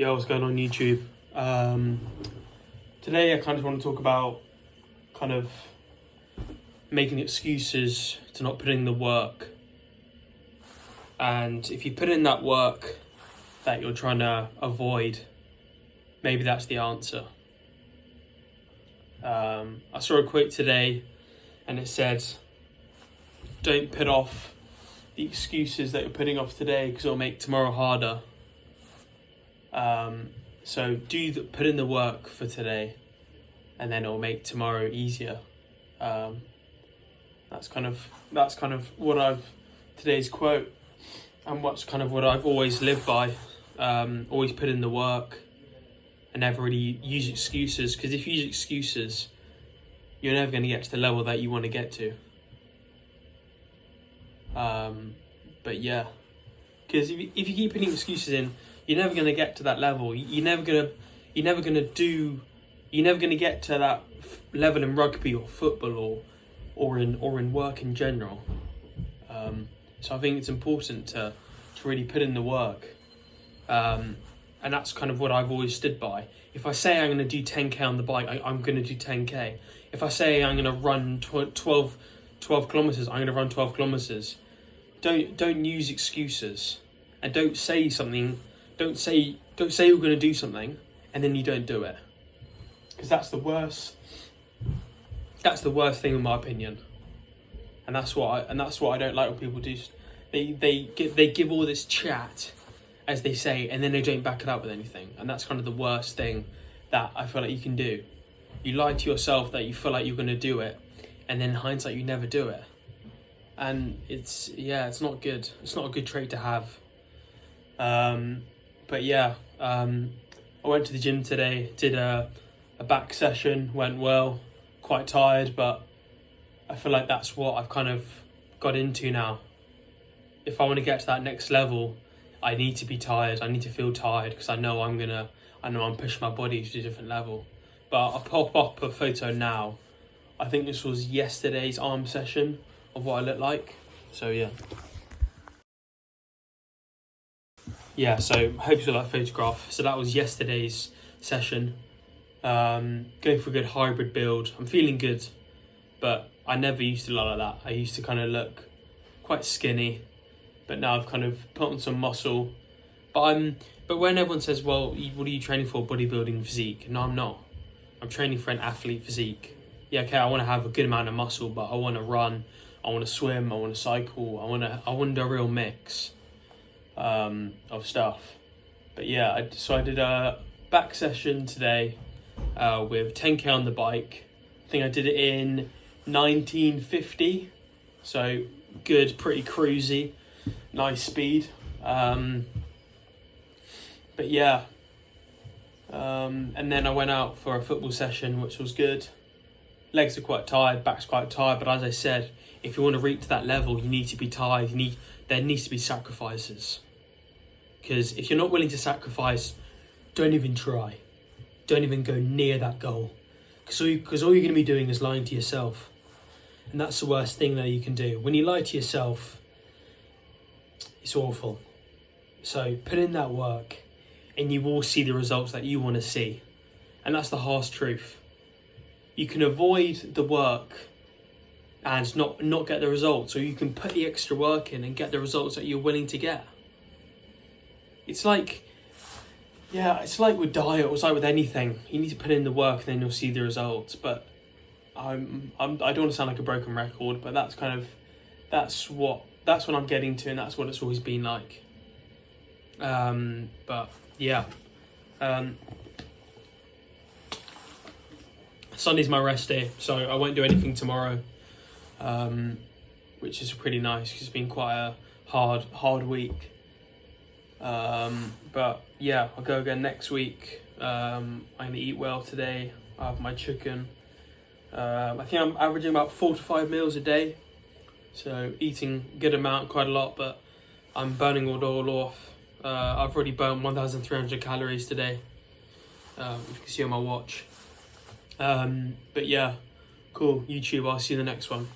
Yo, what's going on YouTube? Today I kind of want to talk about kind of making excuses to not put in the work. And if you put in that work that you're trying to avoid, maybe that's the answer. I saw a quote today and it said, don't put off the excuses that you're putting off today because it'll make tomorrow harder. So put in the work for today and then it'll make tomorrow easier. That's kind of what today's quote, and what's kind of what I've always lived by. Always put in the work and never really use excuses, because if you use excuses, you're never going to get to the level that you want to get to. But yeah, because if you keep putting excuses in, you're never going to get to that level. You're never going to get to that level in rugby or football or in work in general. So I think it's important to really put in the work. And that's kind of what I've always stood by. If I say I'm going to do 10k on the bike, I'm going to do 10k. If I say I'm going to run 12 kilometers, I'm going to run 12 kilometers. Don't use excuses, and don't say something. Don't say you're going to do something and then you don't do it, because that's the worst. That's the worst thing in my opinion, and that's what I don't like when people do. They give all this chat, as they say, and then they don't back it up with anything, and that's kind of the worst thing that I feel like you can do. You lie to yourself that you feel like you're going to do it, and then in hindsight you never do it, and it's not good. It's not a good trait to have. But yeah, I went to the gym today, did a back session, went well, quite tired, but I feel like that's what I've kind of got into now. If I want to get to that next level, I need to be tired. I need to feel tired, because I know I'm pushing my body to a different level. But I'll pop up a photo now. I think this was yesterday's arm session of what I look like. So yeah. Yeah, so I hope you saw that photograph. So that was yesterday's session. Going for a good hybrid build. I'm feeling good, but I never used to look like that. I used to kind of look quite skinny, but now I've kind of put on some muscle. But when everyone says, well, what are you training for? Bodybuilding physique? No, I'm not. I'm training for an athlete physique. Yeah, okay, I want to have a good amount of muscle, but I want to run, I want to swim, I want to cycle, I want a real mix of stuff. But yeah, so I did a back session today with 10k on the bike. I think I did it in 1950, so good, pretty cruisy, nice speed. But yeah, and then I went out for a football session, which was good. Legs are quite tired, back's quite tired, but as I said, if you want to reach that level, you need to be tired. There needs to be sacrifices. Because if you're not willing to sacrifice, don't even try. Don't even go near that goal. Because all you're going to be doing is lying to yourself. And that's the worst thing that you can do. When you lie to yourself, it's awful. So put in that work and you will see the results that you want to see. And that's the harsh truth. You can avoid the work and not get the results, or you can put the extra work in and get the results that you're willing to get. It's like with diet, or it's like with anything. You need to put in the work and then you'll see the results. But I don't want to sound like a broken record, but that's what I'm getting to, and that's what it's always been like. But yeah. Sunday's my rest day, so I won't do anything tomorrow, which is pretty nice because it's been quite a hard week. But yeah, I'll go again next week. I'm gonna eat well today. I have my chicken. I think I'm averaging about 4 to 5 meals a day, so eating a good amount, quite a lot, but I'm burning it all off. I've already burnt 1,300 calories today. You can see on my watch. But yeah, cool. YouTube, I'll see you in the next one.